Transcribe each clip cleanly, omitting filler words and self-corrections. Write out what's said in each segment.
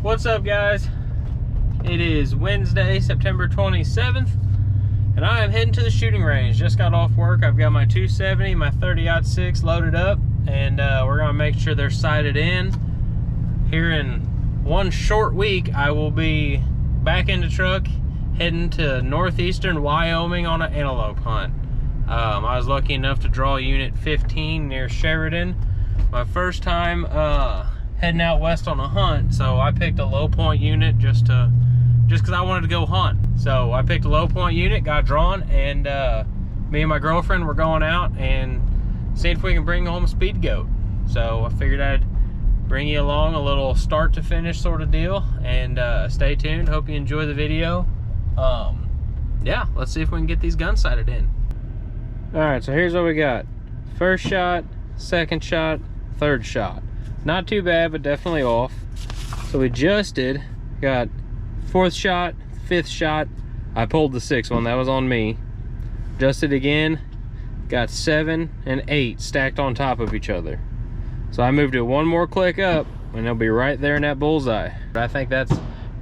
What's up, guys? It is Wednesday, September 27th, and I am heading to the shooting range. Just got off work. I've got my 270, my 30-06 loaded up, and we're gonna make sure they're sighted in. Here in one short week, I will be back in the truck, heading to northeastern Wyoming on an antelope hunt. I was lucky enough to draw unit 15 near Sheridan. My first time heading out west on a hunt, so I picked a low point unit just because I wanted to go hunt. So I picked a low point unit, got drawn, and me and my girlfriend were going out and seeing if we can bring home a speed goat. So I figured I'd bring you along, a little start to finish sort of deal, and stay tuned. Hope you enjoy the video. Yeah, let's see if we can get these guns sighted in. All right, so here's what we got. First shot, second shot, third shot. Not too bad, but definitely off. So we adjusted, got fourth shot, fifth shot. I pulled the sixth one, that was on me. Adjusted again, got 7 and 8 stacked on top of each other. So I moved it one more click up, and it'll be right there in that bullseye. I think that's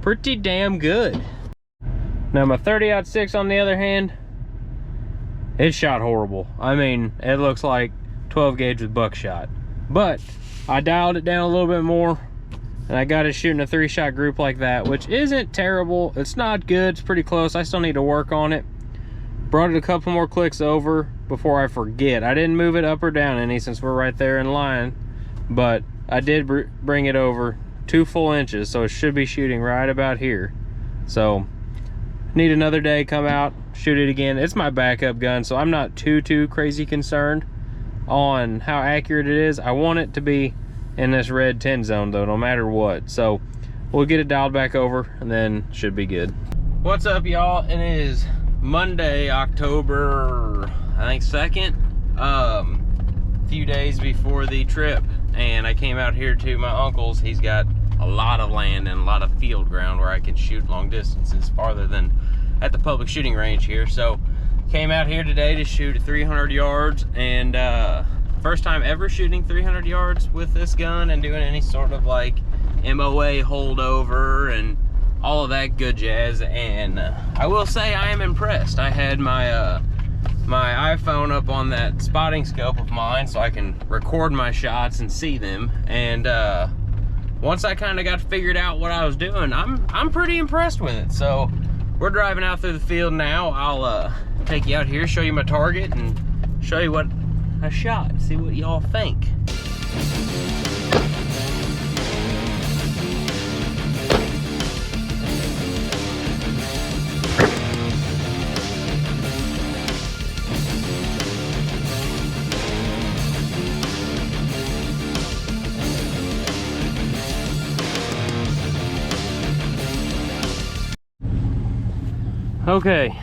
pretty damn good. Now my 30-06 on the other hand, it shot horrible. I mean, it looks like 12 gauge with buckshot. But I dialed it down a little bit more, and I got it shooting a 3-shot group like that, which isn't terrible. It's not good, it's pretty close. I still need to work on it. Brought it a couple more clicks over before I forget. I didn't move it up or down any since we're right there in line, but I did bring it over 2 full inches, so it should be shooting right about here. So need another day, come out, shoot it again. It's my backup gun, so I'm not too crazy concerned on how accurate it is. I want it to be in this red 10 zone though, no matter what. So we'll get it dialed back over and then should be good. What's up, y'all? It is Monday, October, I think 2nd. A few days before the trip, and I came out here to my uncle's. He's got a lot of land and a lot of field ground where I can shoot long distances farther than at the public shooting range here. So came out here today to shoot at 300 yards, and first time ever shooting 300 yards with this gun and doing any sort of like MOA holdover and all of that good jazz. And I will say I am impressed. I had my my iPhone up on that spotting scope of mine so I can record my shots and see them, and once I kind of got figured out what I was doing, I'm pretty impressed with it. So we're driving out through the field now. I'll take you out here, show you my target, and show you what I shot, see what y'all think. Okay,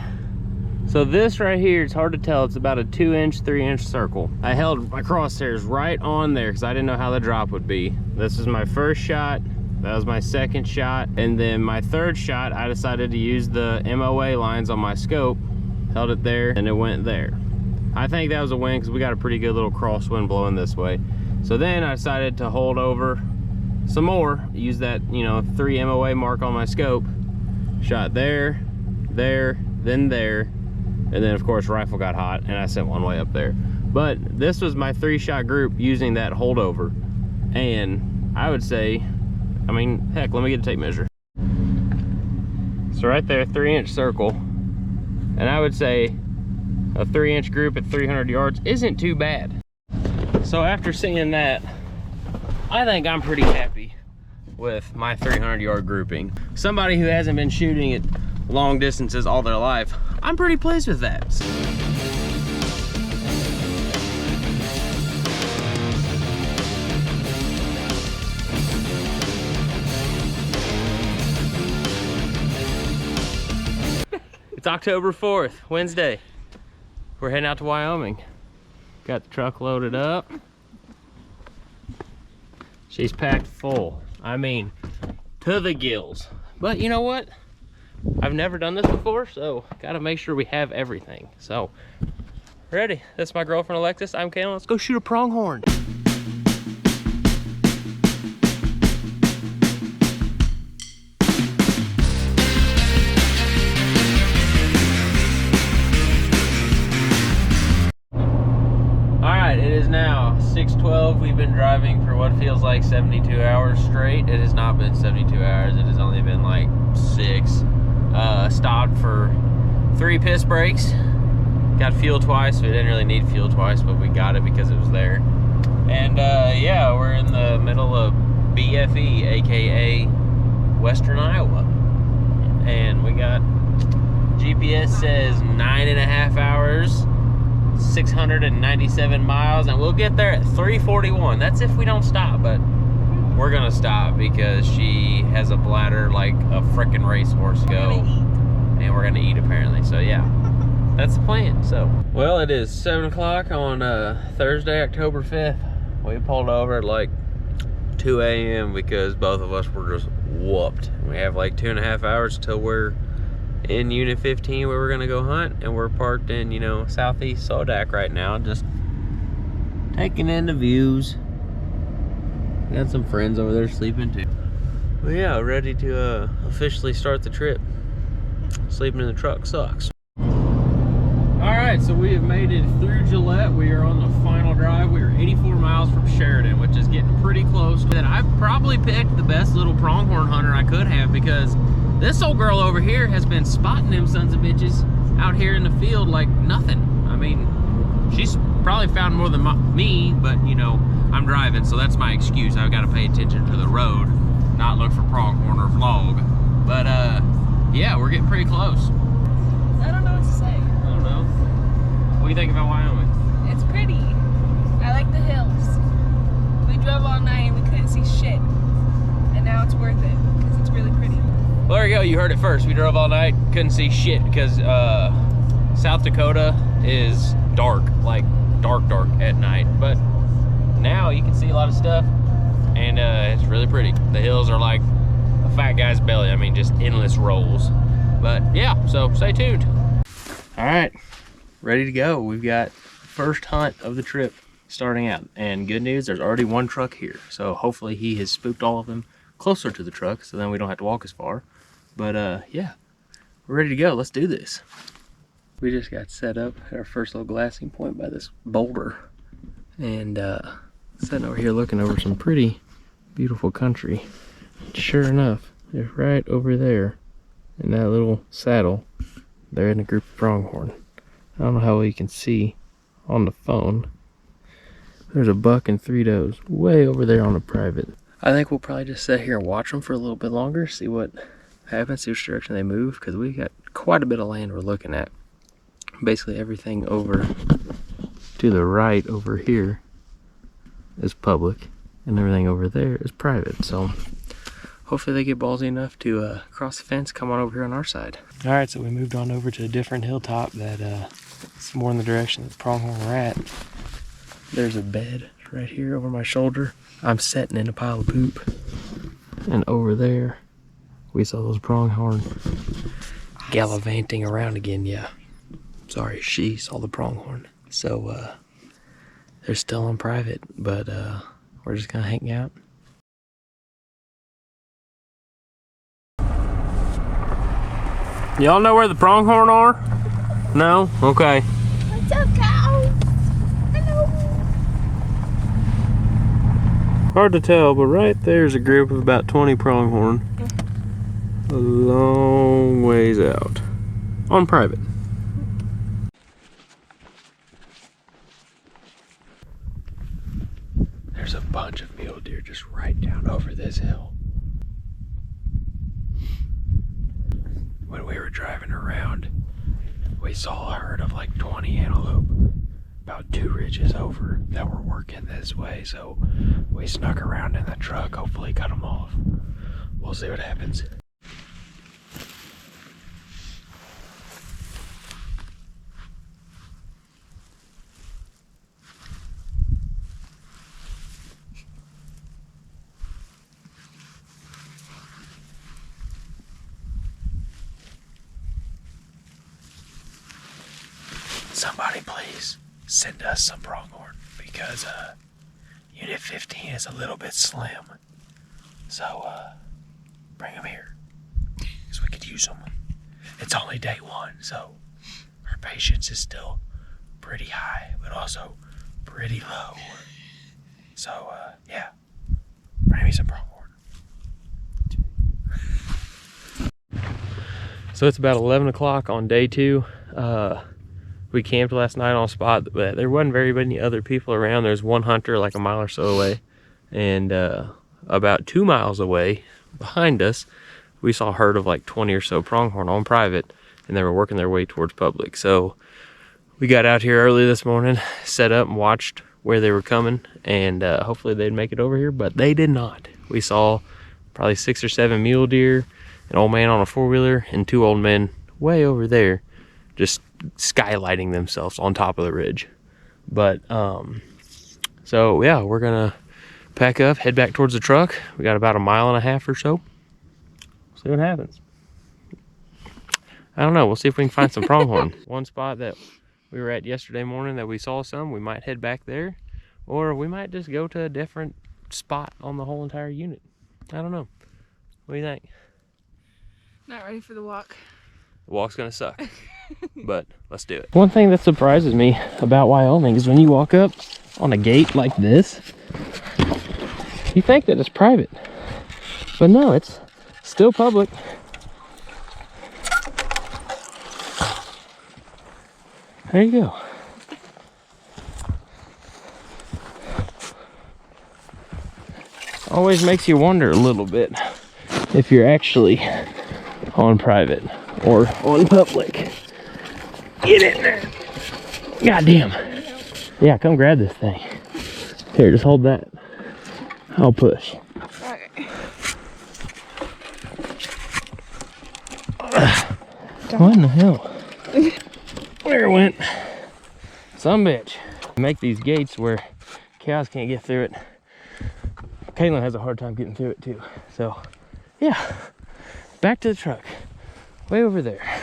so this right here, it's hard to tell. It's about a 2-inch, 3-inch circle. I held my crosshairs right on there because I didn't know how the drop would be. This is my first shot, that was my second shot, and then my third shot, I decided to use the MOA lines on my scope, held it there, and it went there. I think that was a win because we got a pretty good little crosswind blowing this way. So then I decided to hold over some more, use that, you know, 3 MOA mark on my scope, shot there, then there, and then of course rifle got hot and I sent one way up there. But this was my 3-shot group using that holdover, and I would say, I mean, heck, let me get a tape measure. So right there, 3-inch circle, and I would say a 3-inch group at 300 yards isn't too bad. So after seeing that, I think I'm pretty happy with my 300-yard grouping. Somebody who hasn't been shooting it long distances all their life, I'm pretty pleased with that. It's October 4th, Wednesday. We're heading out to Wyoming. Got the truck loaded up. She's packed full. I mean, to the gills. But you know what? I've never done this before, so gotta make sure we have everything. So, ready. That's my girlfriend Alexis. I'm Kalen. Let's go shoot a pronghorn. driving for what feels like 72 hours straight. It has not been 72 hours. It has only been like 6. Stopped for 3 piss breaks. Got fuel twice. We didn't really need fuel twice, but we got it because it was there. And yeah, we're in the middle of BFE, aka Western Iowa. And we got, GPS says 9.5 hours, 697 miles, and we'll get there at 3:41. That's if we don't stop, but we're gonna stop because she has a bladder like a frickin' racehorse go, and we're gonna eat apparently. So yeah, that's the plan. So, well, it is 7 o'clock on Thursday, October 5th. We pulled over at like 2 a.m. because both of us were just whooped. We have like 2.5 hours till we're in Unit 15 where we're gonna go hunt, and we're parked in, you know, southeast Sodak right now, just taking in the views. Got some friends over there sleeping too. But yeah, ready to officially start the trip. Sleeping in the truck sucks. Alright, so we have made it through Gillette. We are on the final drive. We are 84 miles from Sheridan, which is getting pretty close. And I've probably picked the best little pronghorn hunter I could have, because this old girl over here has been spotting them sons of bitches out here in the field like nothing. I mean, she's probably found more than me, but you know, I'm driving, so that's my excuse. I've got to pay attention to the road, not look for pronghorn or vlog. But yeah, we're getting pretty close. I don't know what to say. I don't know. What do you think about Wyoming? It's pretty. I like the hills. We drove all night and we couldn't see shit. And now it's worth it because it's really pretty. Well, there you go. You heard it first. We drove all night, couldn't see shit because South Dakota is dark, like dark at night. But now you can see a lot of stuff, and it's really pretty. The hills are like a fat guy's belly. I mean, just endless rolls. But yeah, so stay tuned. All right, ready to go. We've got first hunt of the trip starting out, and good news, there's already one truck here. So hopefully he has spooked all of them closer to the truck, so then we don't have to walk as far. But yeah, we're ready to go. Let's do this. We just got set up at our first little glassing point by this boulder, and sitting over here looking over some pretty beautiful country. Sure enough, it's right over there in that little saddle. They're in a group of pronghorn. I don't know how well you can see on the phone. There's a buck and 3 does way over there on a private. I think we'll probably just sit here and watch them for a little bit longer, see what happens, see which direction they move, because we got quite a bit of land we're looking at. Basically everything over to the right over here is public, and everything over there is private. So hopefully they get ballsy enough to cross the fence, come on over here on our side. All right, so we moved on over to a different hilltop that is more in the direction that the pronghorn are at. There's a bed right here over my shoulder. I'm sitting in a pile of poop, and over there we saw those pronghorn gallivanting around again. Yeah, sorry, she saw the pronghorn. So they're still on private, but we're just gonna hang out. Y'all know where the pronghorn are? No? Okay. What's up, cows? Hello. Hard to tell, but right there's a group of about 20 pronghorn. A long ways out. On private. There's a bunch of mule deer just right down over this hill. When we were driving around, we saw a herd of like 20 antelope about 2 ridges over that were working this way, so we snuck around in the truck, hopefully cut them off. We'll see what happens. Somebody please send us some pronghorn, because Unit 15 is a little bit slim. So bring them here, because we could use them. It's only day 1, so our patience is still pretty high, but also pretty low. So, yeah. Bring me some pronghorn. So it's about 11 o'clock on day 2. We camped last night on a spot, but there wasn't very many other people around. There's one hunter like a mile or so away. And about 2 miles away behind us, we saw a herd of like 20 or so pronghorn on private, and they were working their way towards public. So we got out here early this morning, set up and watched where they were coming, and hopefully they'd make it over here, but they did not. We saw probably 6 or 7 mule deer, an old man on a 4-wheeler, and 2 old men way over there just skylighting themselves on top of the ridge. But so yeah, we're gonna pack up, head back towards the truck. We got about 1.5 miles or so. See what happens. I don't know, we'll see if we can find some pronghorn. One spot that we were at yesterday morning that we saw some, we might head back there, or we might just go to a different spot on the whole entire unit. I don't know. What do you think? Not ready for the walk. The walk's gonna suck, but let's do it. One thing that surprises me about Wyoming is when you walk up on a gate like this, you think that it's private, but no, it's still public. There you go. Always makes you wonder a little bit if you're actually on private or on public. Get in there. Goddamn. Yeah, come grab this thing. Here, just hold that. I'll push. Okay. What in the hell? Where it went? Some bitch. Make these gates where cows can't get through it. Caitlin has a hard time getting through it too. So, yeah. Back to the truck. Way over there.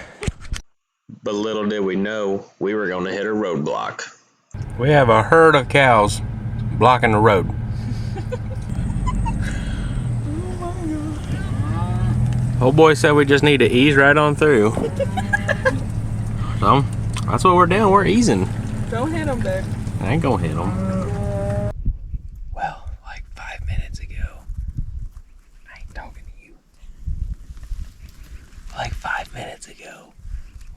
But little did we know we were going to hit a roadblock. We have a herd of cows blocking the road. Old boy said we just need to ease right on through. So, that's what we're doing. We're easing. Don't hit them, babe. I ain't gonna hit them. Well, like 5 minutes ago, I ain't talking to you. Like 5 minutes ago,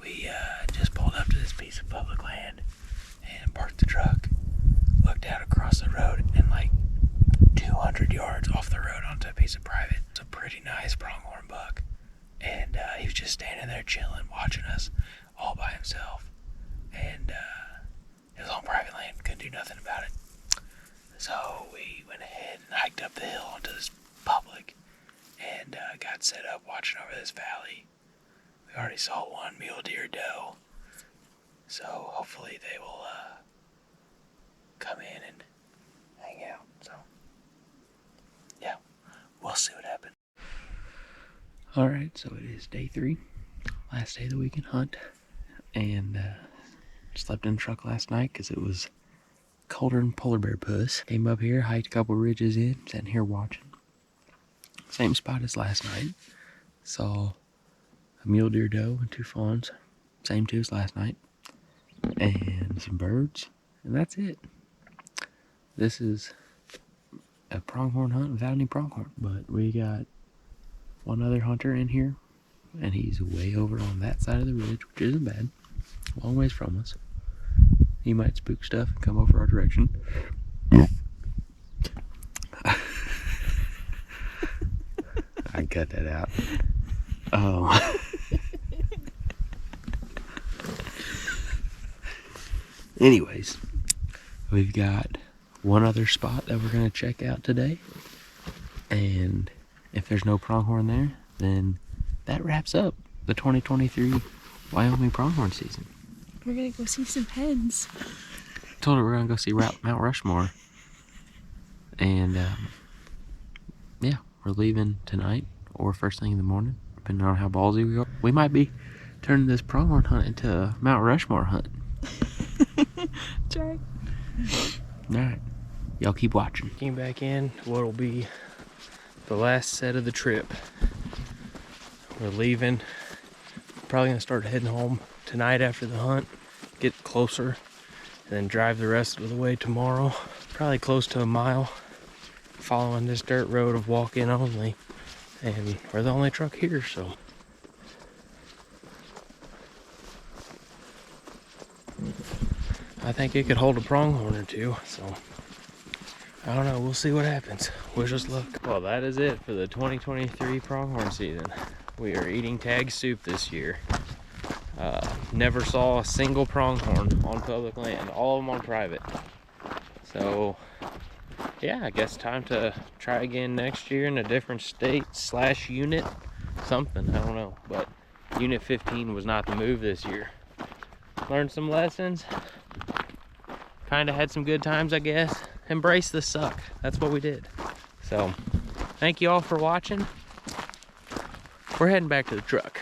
we just pulled up to this piece of public land and parked the truck, looked out across the road, and like 200 yards off the road onto a piece of private. It's a pretty nice pronghorn buck. And he was just standing there chilling, watching us all by himself. And it was on private land, couldn't do nothing about it. So we went ahead and hiked up the hill onto this public and got set up watching over this valley. We already saw one mule deer doe. So hopefully they will come in and hang out. So yeah, we'll see what happens. Alright, so it is day 3, last day of the weekend hunt, and slept in the truck last night because it was colder than polar bear puss. Came up here, hiked a couple ridges in, sitting here watching. Same spot as last night. Saw a mule deer doe and 2 fawns, same 2 as last night, and some birds, and that's it. This is a pronghorn hunt without any pronghorn, but we got one other hunter in here, and he's way over on that side of the ridge, which isn't bad. A long ways from us. He might spook stuff and come over our direction. I cut that out. Anyways, we've got one other spot that we're going to check out today, and if there's no pronghorn there, then that wraps up the 2023 Wyoming pronghorn season. We're gonna go see some hens. Told her we're gonna go see Mount Rushmore, and yeah, we're leaving tonight or first thing in the morning, depending on how ballsy we are. We might be turning this pronghorn hunt into a Mount Rushmore hunt. Try. Alright, y'all keep watching. Came back in what'll be the last set of the trip. We're leaving. Probably gonna start heading home tonight after the hunt, get closer, and then drive the rest of the way tomorrow. probably close to a mile, following this dirt road of walk-in only. And we're the only truck here, so. I think it could hold a pronghorn or two, so. I don't know, we'll see what happens. Wish us luck. Well, that is it for the 2023 pronghorn season. We are eating tag soup this year. Never saw a single pronghorn on public land, all of them on private. So, yeah, I guess time to try again next year in a different state / unit. Something, I don't know. But unit 15 was not the move this year. Learned some lessons. Kind of had some good times, I guess. Embrace the suck. That's what we did. So, thank you all for watching. We're heading back to the truck.